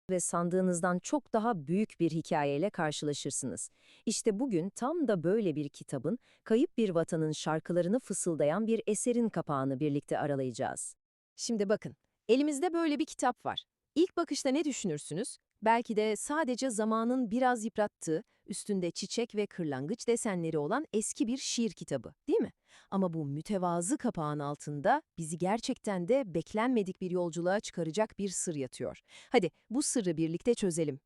ve sandığınızdan çok daha büyük bir hikayeyle karşılaşırsınız. İşte bugün tam da böyle bir kitabın, kayıp bir vatanın şarkılarını fısıldayan bir eserin kapağını birlikte aralayacağız. Şimdi bakın, elimizde böyle bir kitap var. İlk bakışta ne düşünürsünüz? Belki de sadece zamanın biraz yıprattığı, üstünde çiçek ve kırlangıç desenleri olan eski bir şiir kitabı, değil mi? Ama bu mütevazı kapağın altında bizi gerçekten de beklenmedik bir yolculuğa çıkaracak bir sır yatıyor. Hadi bu sırrı birlikte çözelim.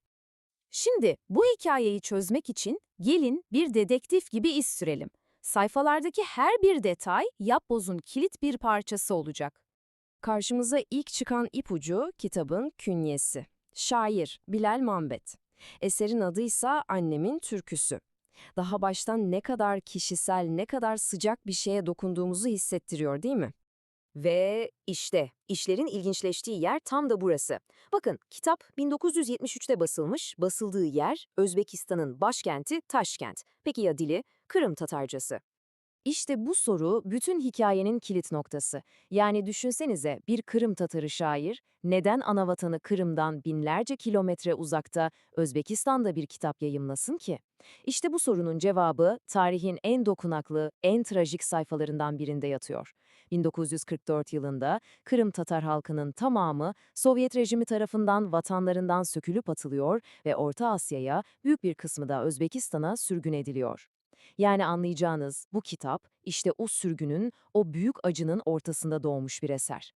Şimdi bu hikayeyi çözmek için gelin bir dedektif gibi iz sürelim. Sayfalardaki her bir detay yapbozun kilit bir parçası olacak. Karşımıza ilk çıkan ipucu kitabın künyesi. Şair Bilal Mambet. Eserin adıysa Annemin Türküsü. Daha baştan ne kadar kişisel, ne kadar sıcak bir şeye dokunduğumuzu hissettiriyor, değil mi? Ve işte işlerin ilginçleştiği yer tam da burası. Bakın, kitap 1973'te basılmış, basıldığı yer Özbekistan'ın başkenti Taşkent. Peki ya dili? Kırım Tatarcası. İşte bu soru bütün hikayenin kilit noktası. Yani düşünsenize, bir Kırım Tatarı şair neden anavatanı Kırım'dan binlerce kilometre uzakta Özbekistan'da bir kitap yayımlasın ki? İşte bu sorunun cevabı tarihin en dokunaklı, en trajik sayfalarından birinde yatıyor. 1944 yılında Kırım Tatar halkının tamamı Sovyet rejimi tarafından vatanlarından sökülüp atılıyor ve Orta Asya'ya, büyük bir kısmı da Özbekistan'a sürgün ediliyor. Yani anlayacağınız bu kitap işte o sürgünün, o büyük acının ortasında doğmuş bir eser.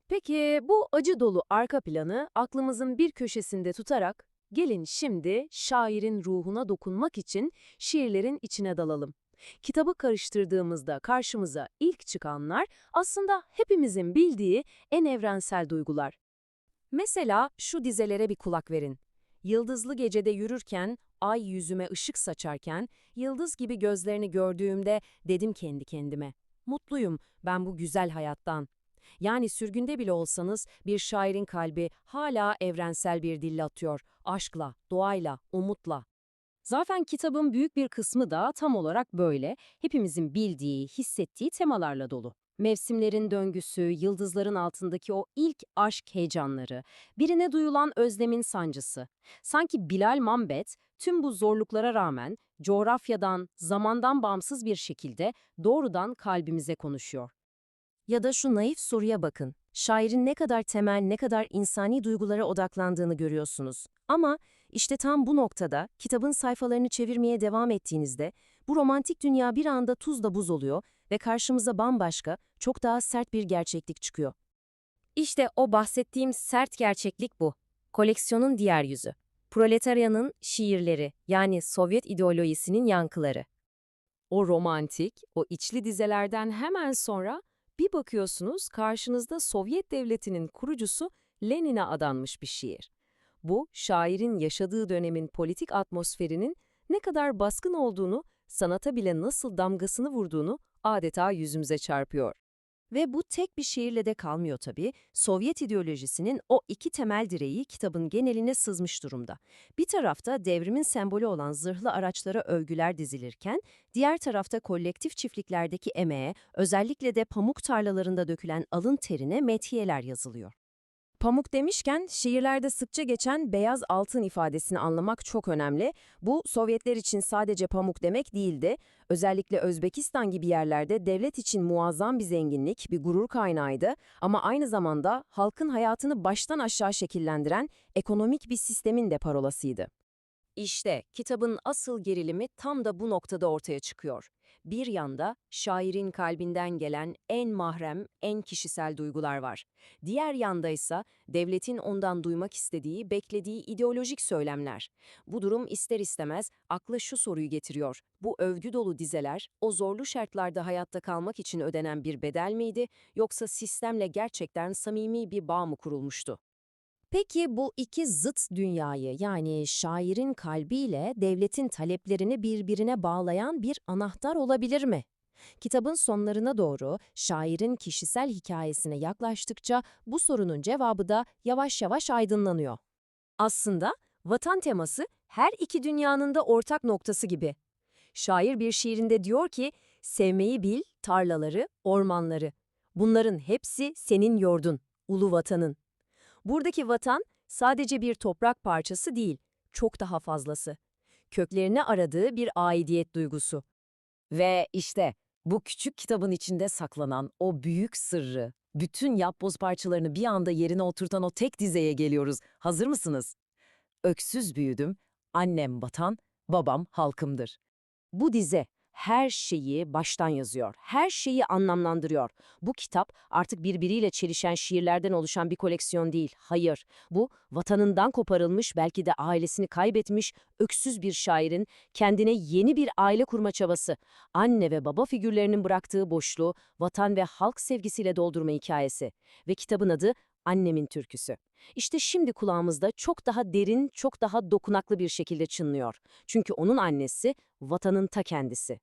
Peki bu acı dolu arka planı aklımızın bir köşesinde tutarak gelin şimdi şairin ruhuna dokunmak için şiirlerin içine dalalım. Kitabı karıştırdığımızda karşımıza ilk çıkanlar aslında hepimizin bildiği en evrensel duygular. Mesela şu dizelere bir kulak verin. Yıldızlı gecede yürürken, ay yüzüme ışık saçarken, yıldız gibi gözlerini gördüğümde dedim kendi kendime. Mutluyum ben bu güzel hayattan. Yani sürgünde bile olsanız bir şairin kalbi hala evrensel bir dille atıyor. Aşkla, doğayla, umutla. Zaten kitabın büyük bir kısmı da tam olarak böyle, hepimizin bildiği, hissettiği temalarla dolu. Mevsimlerin döngüsü, yıldızların altındaki o ilk aşk heyecanları, birine duyulan özlemin sancısı. Sanki Bilal Mambet tüm bu zorluklara rağmen coğrafyadan, zamandan bağımsız bir şekilde doğrudan kalbimize konuşuyor. Ya da şu naif soruya bakın. Şairin ne kadar temel, ne kadar insani duygulara odaklandığını görüyorsunuz. Ama işte tam bu noktada kitabın sayfalarını çevirmeye devam ettiğinizde bu romantik dünya bir anda tuzla buz oluyor ve karşımıza bambaşka, çok daha sert bir gerçeklik çıkıyor. İşte o bahsettiğim sert gerçeklik bu. Koleksiyonun diğer yüzü. Proletaryanın şiirleri, yani Sovyet ideolojisinin yankıları. O romantik, o içli dizelerden hemen sonra bir bakıyorsunuz karşınızda Sovyet Devleti'nin kurucusu Lenin'e adanmış bir şiir. Bu, şairin yaşadığı dönemin politik atmosferinin ne kadar baskın olduğunu, sanata bile nasıl damgasını vurduğunu adeta yüzümüze çarpıyor. Ve bu tek bir şiirle de kalmıyor tabii. Sovyet ideolojisinin o iki temel direği kitabın geneline sızmış durumda. Bir tarafta devrimin sembolü olan zırhlı araçlara övgüler dizilirken, diğer tarafta kolektif çiftliklerdeki emeğe, özellikle de pamuk tarlalarında dökülen alın terine methiyeler yazılıyor. Pamuk demişken şiirlerde sıkça geçen beyaz altın ifadesini anlamak çok önemli. Bu Sovyetler için sadece pamuk demek değildi. Özellikle Özbekistan gibi yerlerde devlet için muazzam bir zenginlik, bir gurur kaynağıydı. Ama aynı zamanda halkın hayatını baştan aşağı şekillendiren ekonomik bir sistemin de parolasıydı. İşte kitabın asıl gerilimi tam da bu noktada ortaya çıkıyor. Bir yanda şairin kalbinden gelen en mahrem, en kişisel duygular var. Diğer yanda ise devletin ondan duymak istediği, beklediği ideolojik söylemler. Bu durum ister istemez akla şu soruyu getiriyor. Bu övgü dolu dizeler, o zorlu şartlarda hayatta kalmak için ödenen bir bedel miydi, yoksa sistemle gerçekten samimi bir bağ mı kurulmuştu? Peki bu iki zıt dünyayı, yani şairin kalbiyle devletin taleplerini birbirine bağlayan bir anahtar olabilir mi? Kitabın sonlarına doğru şairin kişisel hikayesine yaklaştıkça bu sorunun cevabı da yavaş yavaş aydınlanıyor. Aslında vatan teması her iki dünyanın da ortak noktası gibi. Şair bir şiirinde diyor ki, sevmeyi bil tarlaları, ormanları. Bunların hepsi senin yurdun, ulu vatanın. Buradaki vatan sadece bir toprak parçası değil, çok daha fazlası. Köklerini aradığı bir aidiyet duygusu. Ve işte bu küçük kitabın içinde saklanan o büyük sırrı, bütün yapboz parçalarını bir anda yerine oturtan o tek dizeye geliyoruz. Hazır mısınız? Öksüz büyüdüm, annem vatan, babam halkımdır. Bu dize her şeyi baştan yazıyor, her şeyi anlamlandırıyor. Bu kitap artık birbiriyle çelişen şiirlerden oluşan bir koleksiyon değil, hayır. Bu, vatanından koparılmış, belki de ailesini kaybetmiş, öksüz bir şairin kendine yeni bir aile kurma çabası. Anne ve baba figürlerinin bıraktığı boşluğu vatan ve halk sevgisiyle doldurma hikayesi. Ve kitabın adı Annemin Türküsü. İşte şimdi kulağımızda çok daha derin, çok daha dokunaklı bir şekilde çınlıyor. Çünkü onun annesi vatanın ta kendisi.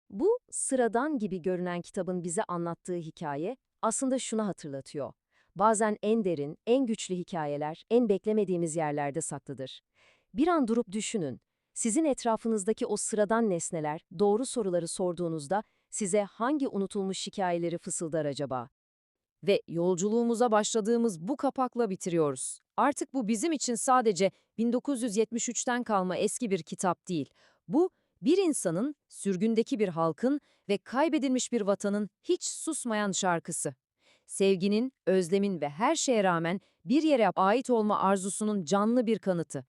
Bu sıradan gibi görünen kitabın bize anlattığı hikaye aslında şunu hatırlatıyor. Bazen en derin, en güçlü hikayeler en beklemediğimiz yerlerde saklıdır. Bir an durup düşünün. Sizin etrafınızdaki o sıradan nesneler doğru soruları sorduğunuzda size hangi unutulmuş hikayeleri fısıldar acaba? Ve yolculuğumuza başladığımız bu kapakla bitiriyoruz. Artık bu bizim için sadece 1973'ten kalma eski bir kitap değil. Bu, bir insanın, sürgündeki bir halkın ve kaybedilmiş bir vatanın hiç susmayan şarkısı. Sevginin, özlemin ve her şeye rağmen bir yere ait olma arzusunun canlı bir kanıtı.